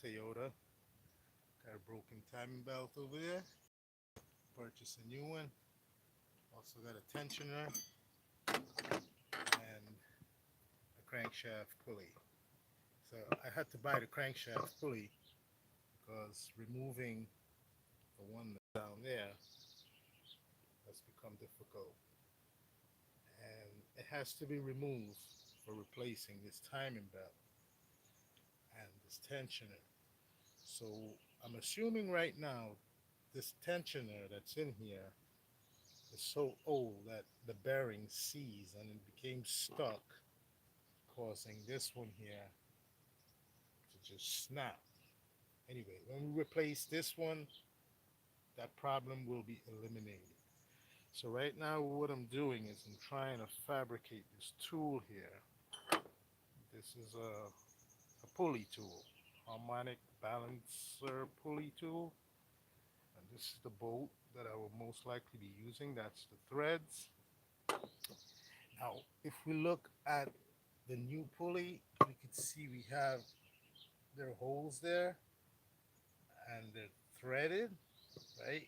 Toyota. Got a broken timing belt over there. Purchased a new one. Also got a tensioner and a crankshaft pulley. So I had to buy the crankshaft pulley because removing the one down there has become difficult. And it has to be removed for replacing this timing belt and this tensioner. So I'm assuming right now this tensioner that's in here is so old that the bearing seized and it became stuck, causing this one here to just snap. Anyway, when we replace this one, that problem will be eliminated. So right now what I'm doing is I'm trying to fabricate this tool here. This is a pulley tool, harmonic balancer pulley tool. And this is the bolt that I will most likely be using. That's the threads. Now, if we look at the new pulley, we can see we have their holes there and they're threaded, right?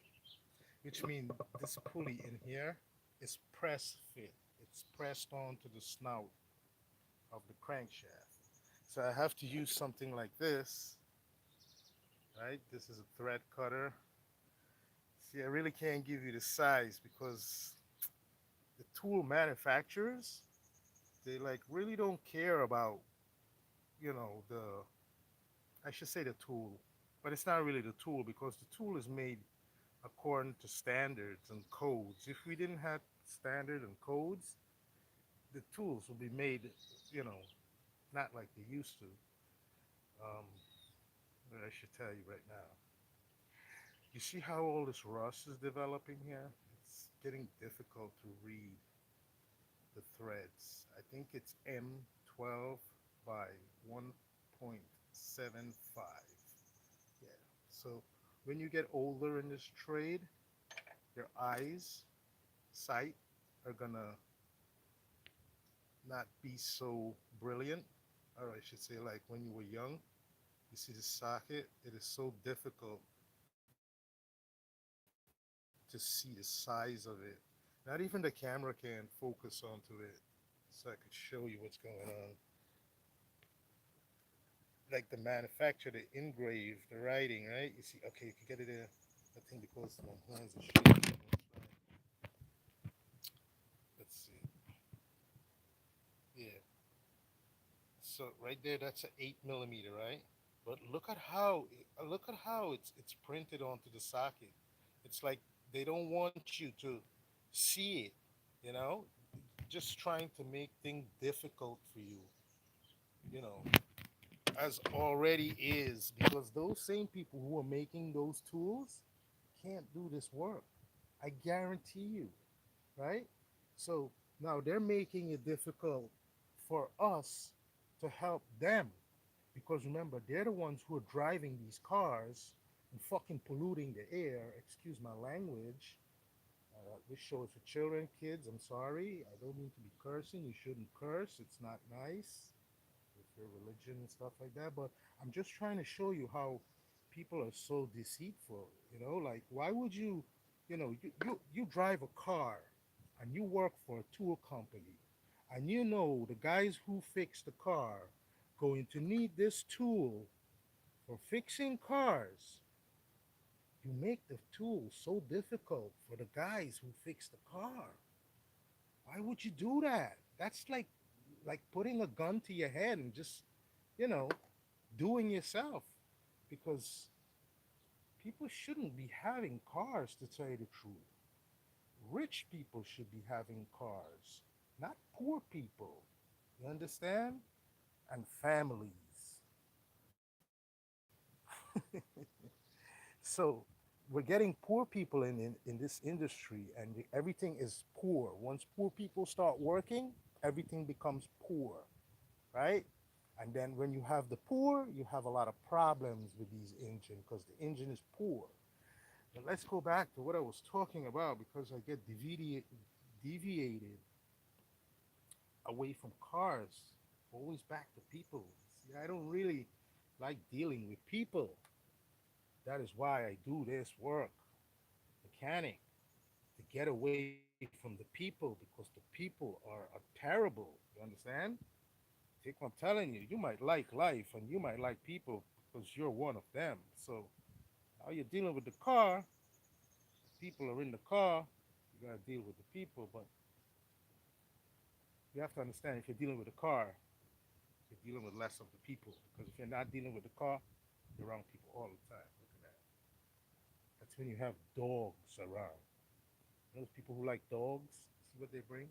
Which means this pulley in here is press fit. It's pressed onto the snout of the crankshaft. So I have to use something like this, right? This is a thread cutter. See, I really can't give you the size because the tool manufacturers, they like really don't care about, the, I should say the tool, but it's not really the tool because the tool is made according to standards and codes. If we didn't have standard and codes, the tools would be made, you know, not like they used to. Um, but I should tell you right now. You see how all this rust is developing here? It's getting difficult to read the threads. I think it's M12 by 1.75. Yeah. So when you get older in this trade, your eyes, sight, are gonna not be so brilliant. Or I should say, like when you were young, you see the socket, it is so difficult to see the size of it. Not even the camera can focus onto it. So I could show you what's going on. Like the manufacturer, the engrave, the writing, right? You see, okay, you can get it there. I think because my hands are shaking. Let's see. Yeah. So right there, that's an 8 millimeter, right? But look at how it's printed onto the socket. It's like they don't want you to see it, you know, just trying to make things difficult for you, you know, as already is, because those same people who are making those tools can't do this work. I guarantee you, right? So now they're making it difficult for us to help them because remember, they're the ones who are driving these cars and fucking polluting the air. Excuse my language. This show is for children, kids. I'm sorry. I don't mean to be cursing. You shouldn't curse. It's not nice with your religion and stuff like that. But I'm just trying to show you how people are so deceitful. Like why would you drive a car and you work for a tool company and you know the guys who fix the car going to need this tool for fixing cars. You make the tool so difficult for the guys who fix the car. Why would you do that? That's like putting a gun to your head and just, you know, doing yourself because people shouldn't be having cars to tell you the truth. Rich people should be having cars, not poor people. You understand? And families. So we're getting poor people in this industry and everything is poor. Once poor people start working, everything becomes poor, right? And then when you have the poor, you have a lot of problems with these engine because the engine is poor. But let's go back to what I was talking about because I get deviated away from cars, always back to people. See, I don't really like dealing with people. That is why I do this work, mechanic, to get away from the people because the people are terrible. You understand? Take what I'm telling you. You might like life and you might like people because you're one of them. So now you're dealing with the car. People are in the car. You gotta deal with the people, but you have to understand if you're dealing with a car, you're dealing with less of the people. Because if you're not dealing with the car, you're around people all the time. Look at that. That's when you have dogs around. Those people who like dogs, see what they bring?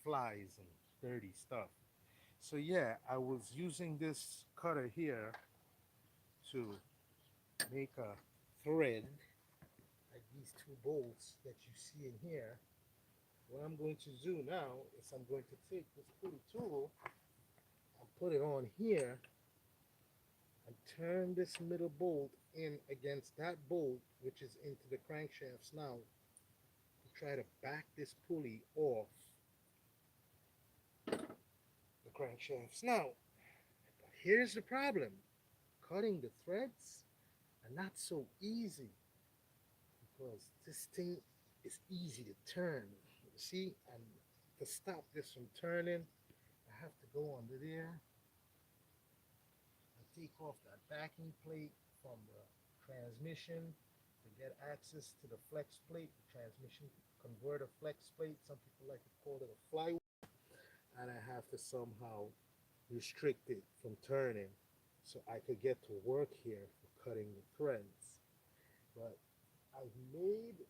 Flies and dirty stuff. So yeah, I was using this cutter here to make a thread, like these two bolts that you see in here. What I'm going to do now is I'm going to take this pulley tool and put it on here and turn this middle bolt in against that bolt, which is into the crankshafts now, to try to back this pulley off the crankshafts. Now, here's the problem. Cutting the threads are not so easy because this thing is easy to turn. You see, and to stop this from turning, I have to go under there and take off that backing plate from the transmission to get access to the flex plate, the transmission converter flex plate. Some people like to call it a flywheel. And I have to somehow restrict it from turning so I could get to work here for cutting the threads. But I've made,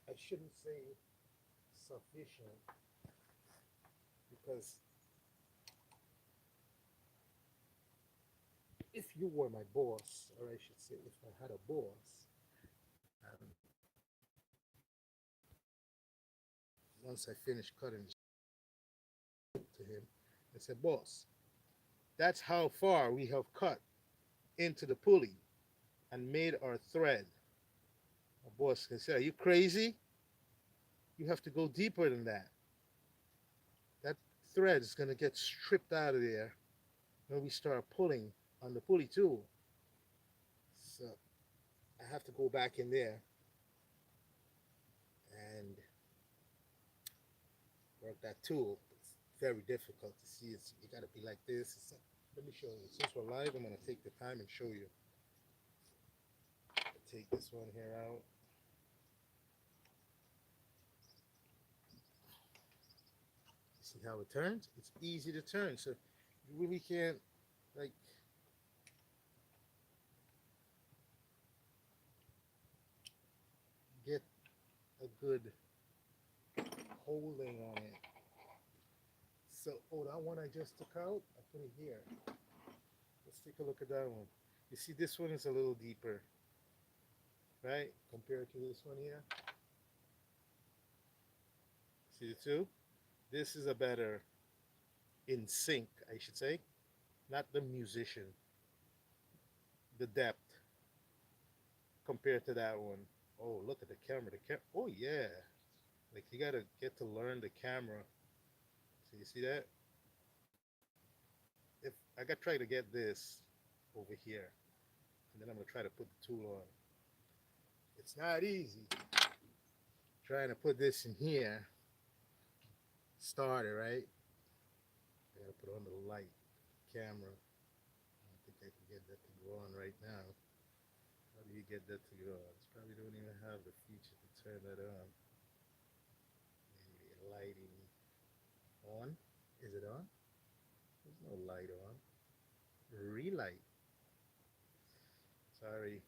I shouldn't say sufficient, because if you were my boss, or I should say if I had a boss, and once I finished cutting to him, I said, boss, that's how far we have cut into the pulley and made our thread. My boss can say, are you crazy? You have to go deeper than that. That thread is going to get stripped out of there when we start pulling on the pulley tool. So I have to go back in there and work that tool. It's very difficult to see. You got to be like this. Let me show you. Since we're live, I'm going to take the time and show you. Take this one here out. See how it turns? It's easy to turn. So you really can't, like, get a good holding on it. So, oh, that one I just took out, I put it here. Let's take a look at that one. You see, this one is a little deeper, right? Compared to this one here. See the two? This is a better in sync, I should say. Not the musician. The depth compared to that one. Oh, look at the camera. Oh, yeah. Like, you gotta get to learn the camera. So you see that? If I gotta try to get this over here, and then I'm gonna try to put the tool on. It's not easy trying to put this in here. Started, right? I gotta put on the light, camera. I don't think I can get that to go on right now. How do you get that to go on? It's probably don't even have the feature to turn that on. Maybe lighting on. Is it on? There's no light on. Relight. Sorry.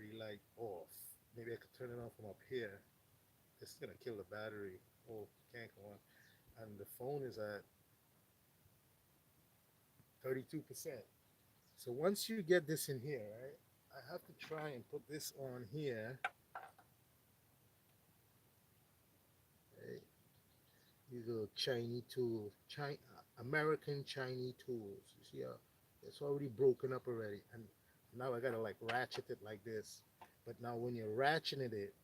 Relight off. Maybe I could turn it on from up here. This is gonna kill the battery. Oh, can't go on. And the phone is at 32%. So once you get this in here, right, I have to try and put this on here. Right? These little Chinese tools, American Chinese tools. You see how it's already broken up already, and now I gotta like ratchet it like this. But now when you're ratcheting it,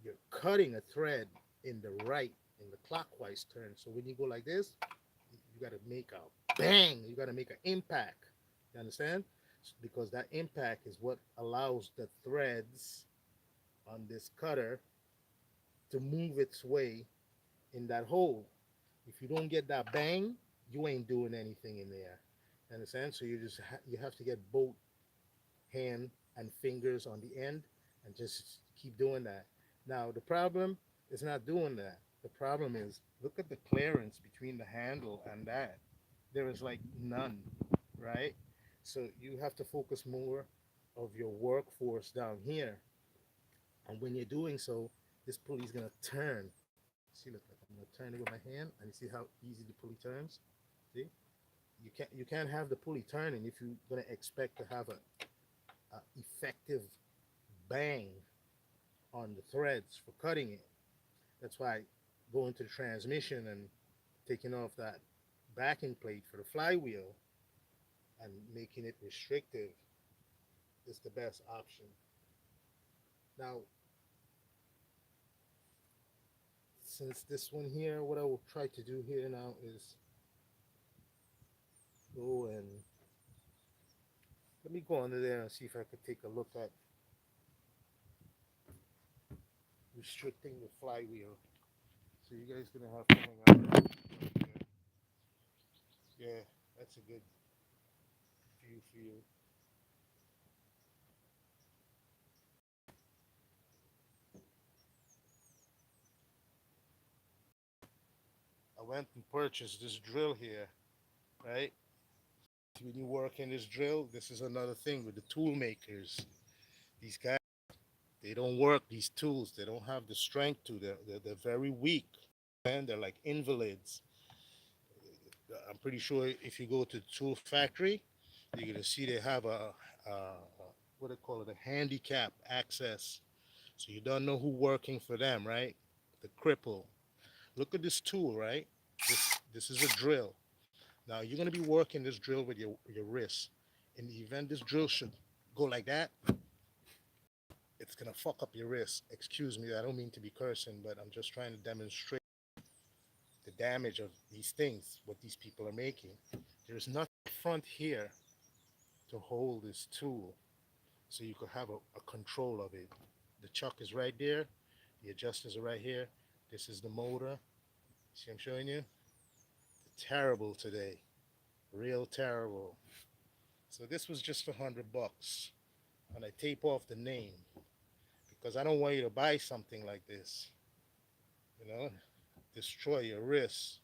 you're cutting a thread in the right, in the clockwise turn. So when you go like this, you gotta make out bang, you got to make an impact. You understand? Because that impact is what allows the threads on this cutter to move its way in that hole. If you don't get that bang, you ain't doing anything in there. You understand? So you have to get both hand and fingers on the end and just keep doing that. Now the problem is not doing that. The problem is look at the clearance between the handle and that. There is like none, right? So you have to focus more of your workforce down here. And when you're doing so, this pulley is gonna turn. See, look, I'm gonna turn it with my hand, and you see how easy the pulley turns. See, you can't have the pulley turning if you're gonna expect to have a effective bang on the threads for cutting it. That's why going to the transmission and taking off that backing plate for the flywheel and making it restrictive is the best option. Now, since this one here, what I will try to do here now is go and let me go under there and see if I could take a look at restricting the flywheel. So you guys gonna have to hang out right there. Yeah, that's a good view for you. I went and purchased this drill here, right? When you work in this drill, this is another thing with the tool makers. These guys, they don't work these tools. They don't have the strength to. They're very weak, and they're like invalids. I'm pretty sure if you go to the tool factory, you're gonna see they have a what they call it, a handicap access. So you don't know who working for them, right? The cripple. Look at this tool, right? This is a drill. Now you're gonna be working this drill with your wrist. In the event this drill should go like that, it's gonna fuck up your wrist. Excuse me, I don't mean to be cursing, but I'm just trying to demonstrate the damage of these things, what these people are making. There's nothing front here to hold this tool, so you could have a control of it. The chuck is right there, the adjusters are right here. This is the motor. See, I'm showing you. Terrible today, real terrible. So this was just $100, and I tape off the name because I don't want you to buy something like this. You know, destroy your wrist.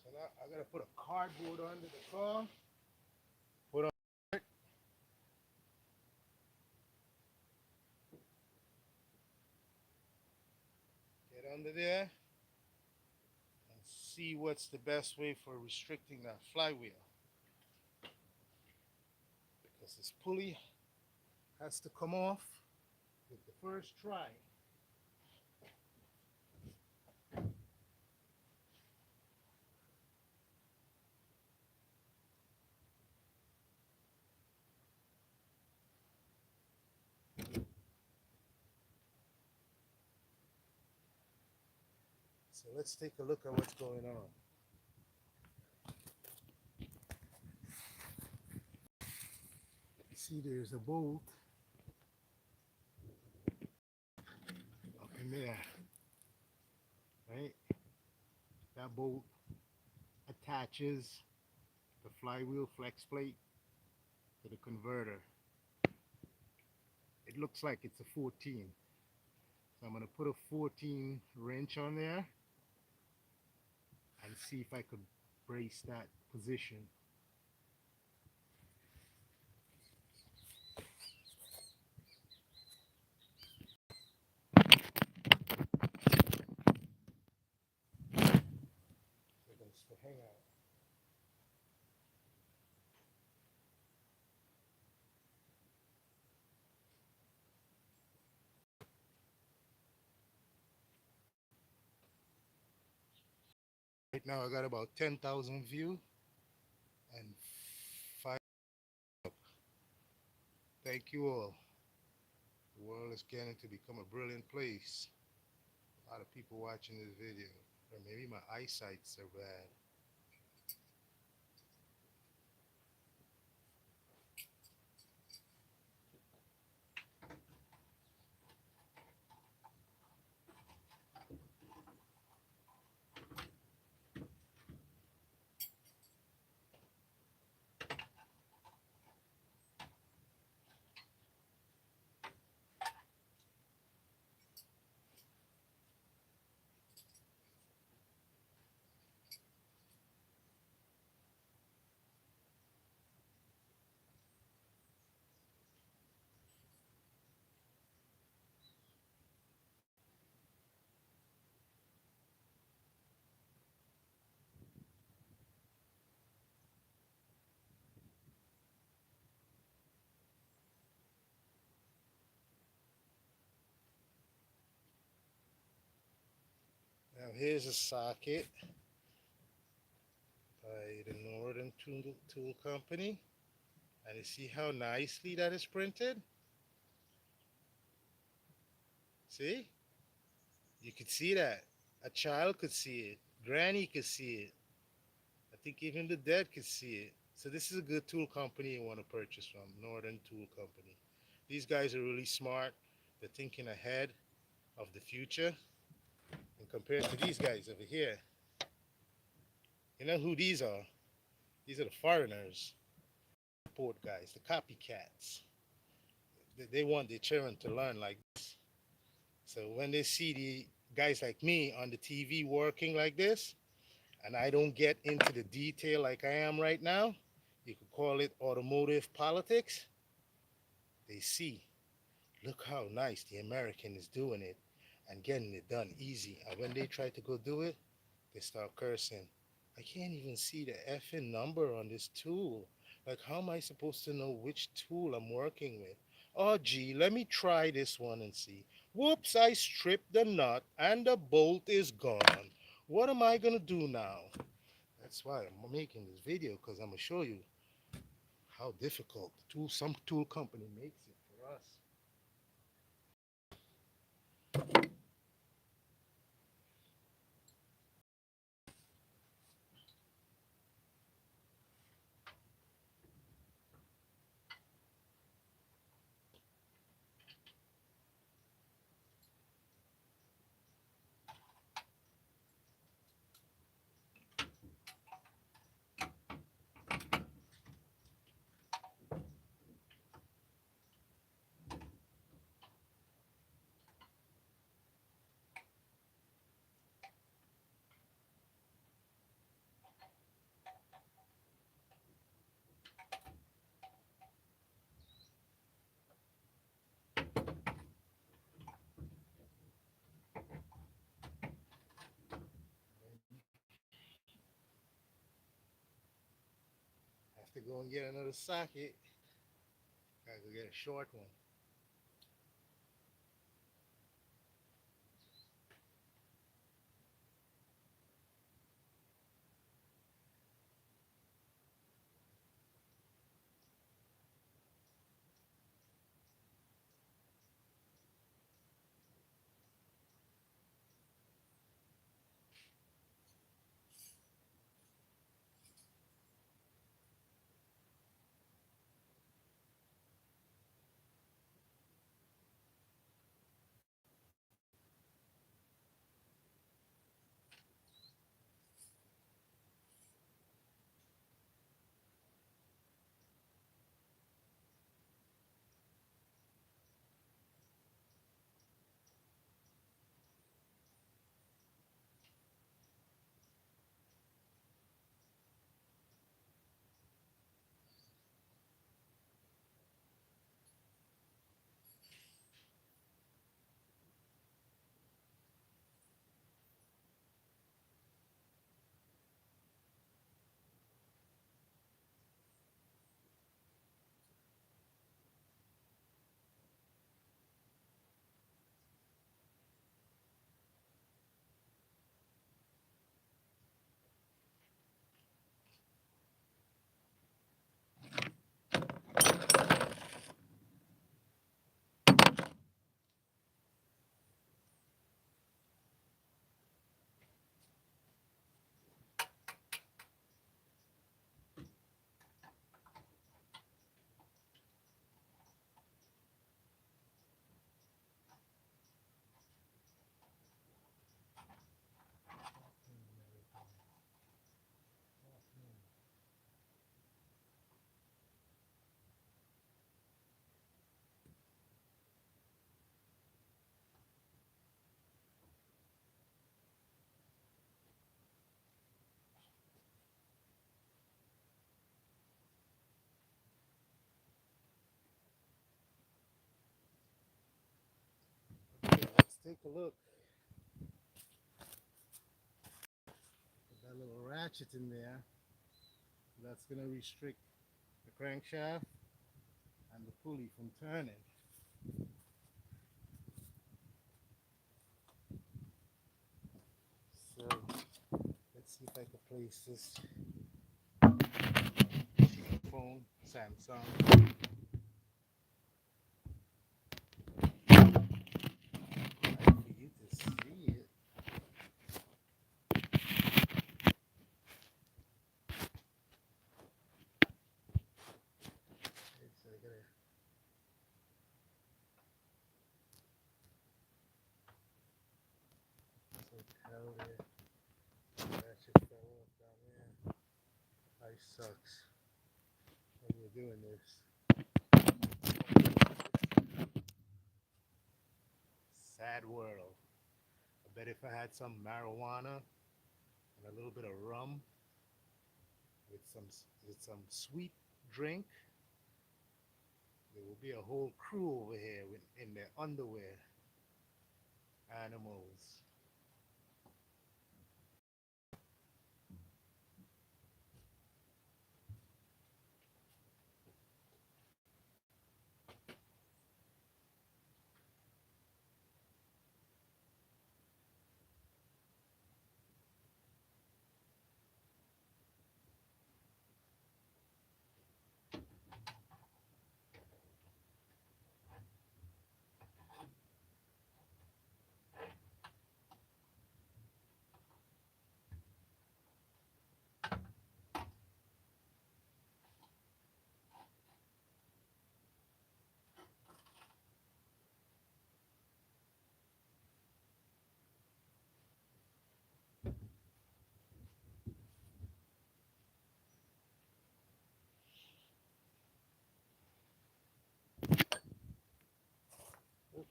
So now I gotta put a cardboard under the car. Put on, get under there, and see what's the best way for restricting that flywheel. Because this pulley has to come off with the first try. So let's take a look at what's going on. See, there's a bolt up in there, right? That bolt attaches the flywheel flex plate to the converter. It looks like it's a 14. So I'm going to put a 14 wrench on there and see if I could brace that position. Seconds to hang out. Right now I got about 10,000 views and 5 Thank you all. The world is getting to become a brilliant place. A lot of people watching this video. Or maybe my eyesight's so bad. Now here's a socket by the Northern Tool Company. And you see how nicely that is printed? See? You could see that. A child could see it. Granny could see it. I think even the dead could see it. So this is a good tool company you want to purchase from, Northern Tool Company. These guys are really smart. They're thinking ahead of the future. And compared to these guys over here, you know who these are? These are the foreigners, import guys, the copycats. They want their children to learn like this. So when they see the guys like me on the TV working like this, and I don't get into the detail like I am right now, you could call it automotive politics. They see, look how nice the American is doing it and getting it done easy. And when they try to go do it, they start cursing. I can't even see the effing number on this tool. Like, how am I supposed to know which tool I'm working with? Oh, gee, let me try this one and see. Whoops, I stripped the nut and the bolt is gone. What am I going to do now? That's why I'm making this video, because I'm going to show you how difficult some tool company makes it for us. I have to go and get another socket. Gotta go get a short one. take a look. Put that little ratchet in there. That's going to restrict the crankshaft and the pulley from turning. So let's see if I can place this phone, Samsung. For you to see it. So I gotta tell there. That shit fell off down there. Life sucks when you're doing this. Sad world. I bet if I had some marijuana and a little bit of rum with some sweet drink, there will be a whole crew over here in their underwear. Animals.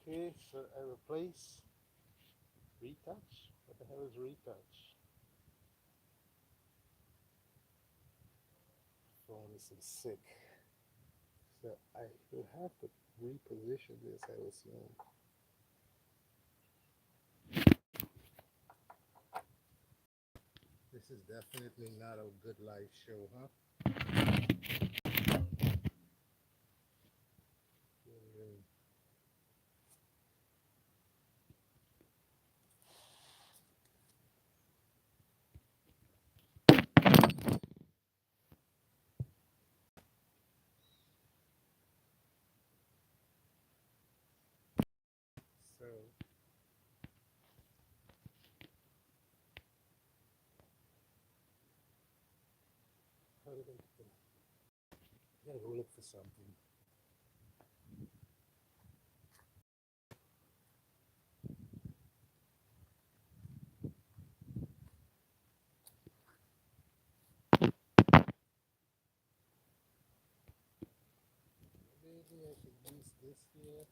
Okay, so I replace retouch. What the hell is retouch? Phone is so sick. So I will have to reposition this, I assume. This is definitely not a good life show, huh? So how did I gotta go look for something. Maybe I could use this here.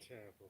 Terrible.